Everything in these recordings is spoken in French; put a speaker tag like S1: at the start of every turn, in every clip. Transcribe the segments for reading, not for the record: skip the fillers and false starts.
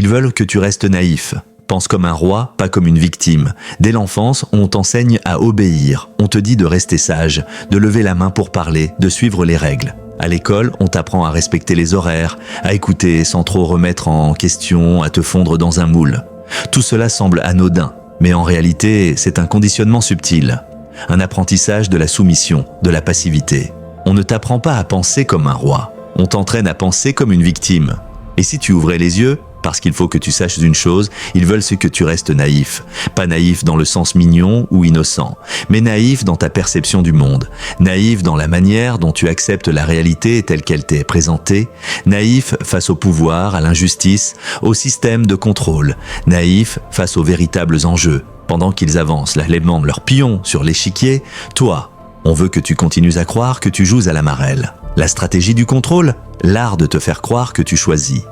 S1: Ils veulent que tu restes naïf. Pense comme un roi, pas comme une victime. Dès l'enfance, on t'enseigne à obéir. On te dit de rester sage, de lever la main pour parler, de suivre les règles. À l'école, on t'apprend à respecter les horaires, à écouter sans trop remettre en question, à te fondre dans un moule. Tout cela semble anodin, mais en réalité, c'est un conditionnement subtil. Un apprentissage de la soumission, de la passivité. On ne t'apprend pas à penser comme un roi. On t'entraîne à penser comme une victime. Et si tu ouvrais les yeux, parce qu'il faut que tu saches une chose, ils veulent que tu restes naïf. Pas naïf dans le sens mignon ou innocent, mais naïf dans ta perception du monde. Naïf dans la manière dont tu acceptes la réalité telle qu'elle t'est présentée. Naïf face au pouvoir, à l'injustice, au système de contrôle. Naïf face aux véritables enjeux. Pendant qu'ils avancent lainement leurs pions sur l'échiquier, toi, on veut que tu continues à croire que tu joues à la marelle. La stratégie du contrôle, l'art de te faire croire que tu choisis.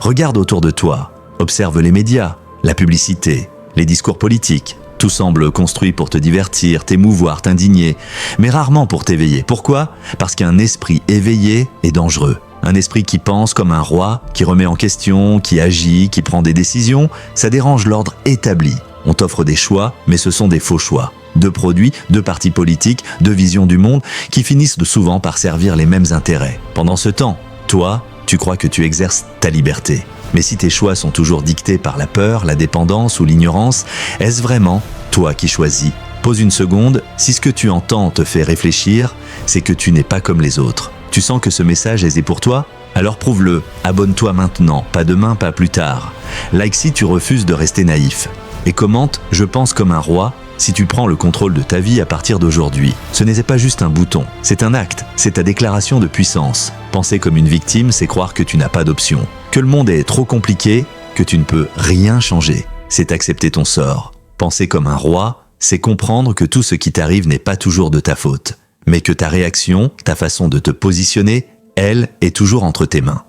S1: Regarde autour de toi, observe les médias, la publicité, les discours politiques. Tout semble construit pour te divertir, t'émouvoir, t'indigner, mais rarement pour t'éveiller. Pourquoi ? Parce qu'un esprit éveillé est dangereux. Un esprit qui pense comme un roi, qui remet en question, qui agit, qui prend des décisions, ça dérange l'ordre établi. On t'offre des choix, mais ce sont des faux choix. Deux produits, deux partis politiques, deux visions du monde qui finissent souvent par servir les mêmes intérêts. Pendant ce temps, toi, tu crois que tu exerces ta liberté. Mais si tes choix sont toujours dictés par la peur, la dépendance ou l'ignorance, est-ce vraiment toi qui choisis ? Pose une seconde, si ce que tu entends te fait réfléchir, c'est que tu n'es pas comme les autres. Tu sens que ce message est pour toi ? Alors prouve-le, abonne-toi maintenant, pas demain, pas plus tard. Like si tu refuses de rester naïf. Et commente « Je pense comme un roi » si tu prends le contrôle de ta vie à partir d'aujourd'hui. Ce n'est pas juste un bouton, c'est un acte, c'est ta déclaration de puissance. Penser comme une victime, c'est croire que tu n'as pas d'option, que le monde est trop compliqué, que tu ne peux rien changer. C'est accepter ton sort. Penser comme un roi, c'est comprendre que tout ce qui t'arrive n'est pas toujours de ta faute, mais que ta réaction, ta façon de te positionner, elle, est toujours entre tes mains.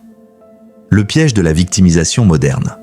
S1: Le piège de la victimisation moderne.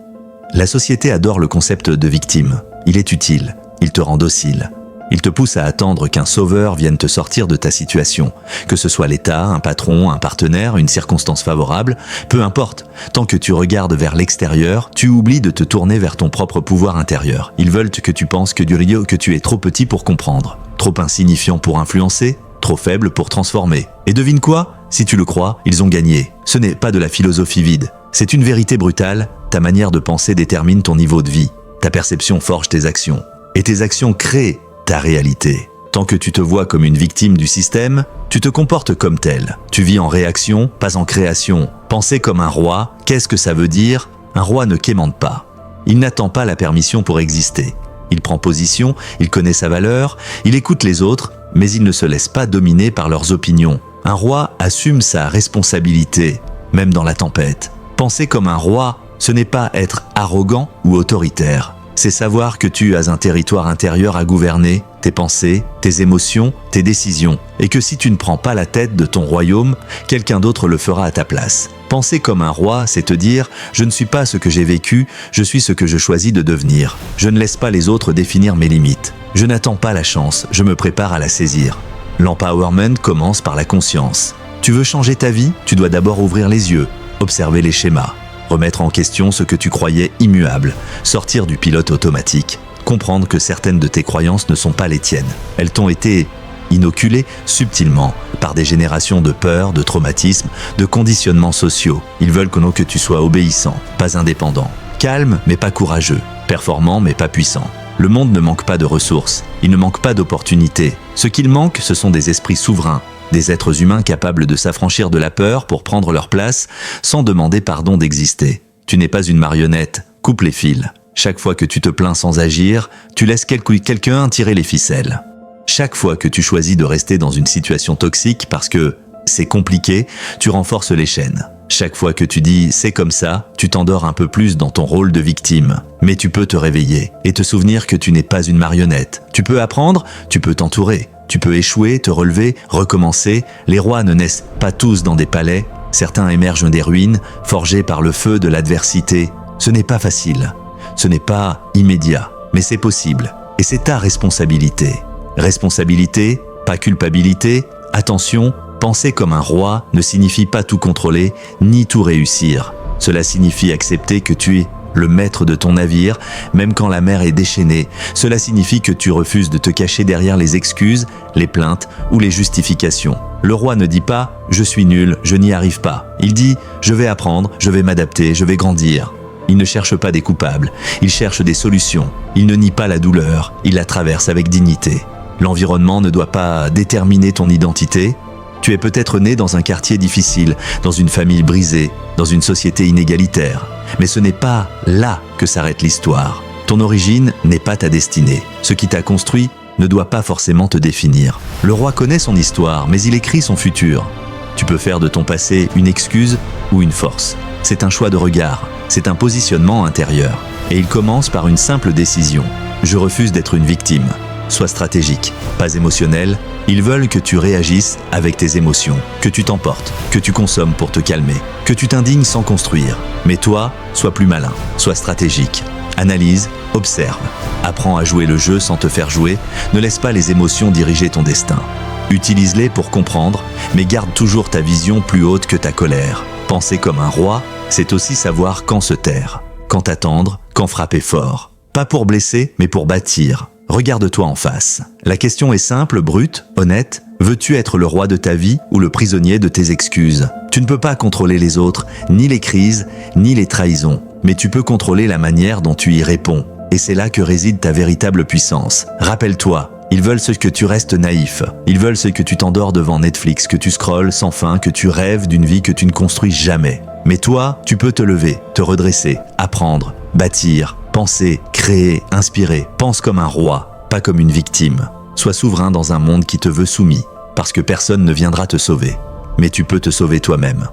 S1: La société adore le concept de victime. Il est utile. Il te rend docile. Il te pousse à attendre qu'un sauveur vienne te sortir de ta situation. Que ce soit l'État, un patron, un partenaire, une circonstance favorable, peu importe. Tant que tu regardes vers l'extérieur, tu oublies de te tourner vers ton propre pouvoir intérieur. Ils veulent que tu penses que tu es trop petit pour comprendre, trop insignifiant pour influencer, trop faible pour transformer. Et devine quoi ? Si tu le crois, ils ont gagné. Ce n'est pas de la philosophie vide. C'est une vérité brutale. Ta manière de penser détermine ton niveau de vie. Ta perception forge tes actions. Et tes actions créent ta réalité. Tant que tu te vois comme une victime du système, tu te comportes comme tel. Tu vis en réaction, pas en création. Penser comme un roi, qu'est-ce que ça veut dire ? Un roi ne quémande pas. Il n'attend pas la permission pour exister. Il prend position, il connaît sa valeur, il écoute les autres, mais il ne se laisse pas dominer par leurs opinions. Un roi assume sa responsabilité, même dans la tempête. Penser comme un roi, ce n'est pas être arrogant ou autoritaire. C'est savoir que tu as un territoire intérieur à gouverner, tes pensées, tes émotions, tes décisions, et que si tu ne prends pas la tête de ton royaume, quelqu'un d'autre le fera à ta place. Penser comme un roi, c'est te dire « Je ne suis pas ce que j'ai vécu, je suis ce que je choisis de devenir. Je ne laisse pas les autres définir mes limites. Je n'attends pas la chance, je me prépare à la saisir. » L'empowerment commence par la conscience. Tu veux changer ta vie, tu dois d'abord ouvrir les yeux, observer les schémas. Remettre en question ce que tu croyais immuable, sortir du pilote automatique, comprendre que certaines de tes croyances ne sont pas les tiennes. Elles t'ont été inoculées subtilement par des générations de peur, de traumatismes, de conditionnements sociaux. Ils veulent que tu sois obéissant, pas indépendant, calme mais pas courageux, performant mais pas puissant. Le monde ne manque pas de ressources, il ne manque pas d'opportunités. Ce qu'il manque, ce sont des esprits souverains, des êtres humains capables de s'affranchir de la peur pour prendre leur place sans demander pardon d'exister. Tu n'es pas une marionnette, coupe les fils. Chaque fois que tu te plains sans agir, tu laisses quelqu'un tirer les ficelles. Chaque fois que tu choisis de rester dans une situation toxique parce que c'est compliqué, tu renforces les chaînes. Chaque fois que tu dis « c'est comme ça », tu t'endors un peu plus dans ton rôle de victime. Mais tu peux te réveiller et te souvenir que tu n'es pas une marionnette. Tu peux apprendre, tu peux t'entourer. Tu peux échouer, te relever, recommencer. Les rois ne naissent pas tous dans des palais. Certains émergent des ruines, forgés par le feu de l'adversité. Ce n'est pas facile. Ce n'est pas immédiat. Mais c'est possible. Et c'est ta responsabilité. Responsabilité, pas culpabilité. Attention, penser comme un roi ne signifie pas tout contrôler, ni tout réussir. Cela signifie accepter que tu es le maître de ton navire, même quand la mer est déchaînée. Cela signifie que tu refuses de te cacher derrière les excuses, les plaintes ou les justifications. Le roi ne dit pas « je suis nul, je n'y arrive pas ». Il dit « je vais apprendre, je vais m'adapter, je vais grandir ». Il ne cherche pas des coupables, il cherche des solutions. Il ne nie pas la douleur, il la traverse avec dignité. L'environnement ne doit pas déterminer ton identité. Tu es peut-être né dans un quartier difficile, dans une famille brisée, dans une société inégalitaire. Mais ce n'est pas là que s'arrête l'histoire. Ton origine n'est pas ta destinée. Ce qui t'a construit ne doit pas forcément te définir. Le roi connaît son histoire, mais il écrit son futur. Tu peux faire de ton passé une excuse ou une force. C'est un choix de regard, c'est un positionnement intérieur. Et il commence par une simple décision. Je refuse d'être une victime. Sois stratégique, pas émotionnel. Ils veulent que tu réagisses avec tes émotions, que tu t'emportes, que tu consommes pour te calmer, que tu t'indignes sans construire. Mais toi, sois plus malin, sois stratégique. Analyse, observe. Apprends à jouer le jeu sans te faire jouer. Ne laisse pas les émotions diriger ton destin. Utilise-les pour comprendre, mais garde toujours ta vision plus haute que ta colère. Penser comme un roi, c'est aussi savoir quand se taire, quand attendre, quand frapper fort. Pas pour blesser, mais pour bâtir. Regarde-toi en face. La question est simple, brute, honnête. Veux-tu être le roi de ta vie ou le prisonnier de tes excuses? Tu ne peux pas contrôler les autres, ni les crises, ni les trahisons. Mais tu peux contrôler la manière dont tu y réponds. Et c'est là que réside ta véritable puissance. Rappelle-toi, ils veulent ce que tu restes naïf. Ils veulent ce que tu t'endors devant Netflix, que tu scrolles sans fin, que tu rêves d'une vie que tu ne construis jamais. Mais toi, tu peux te lever, te redresser, apprendre, bâtir, penser, créer, inspirer. Pense comme un roi, pas comme une victime. Sois souverain dans un monde qui te veut soumis, parce que personne ne viendra te sauver. Mais tu peux te sauver toi-même.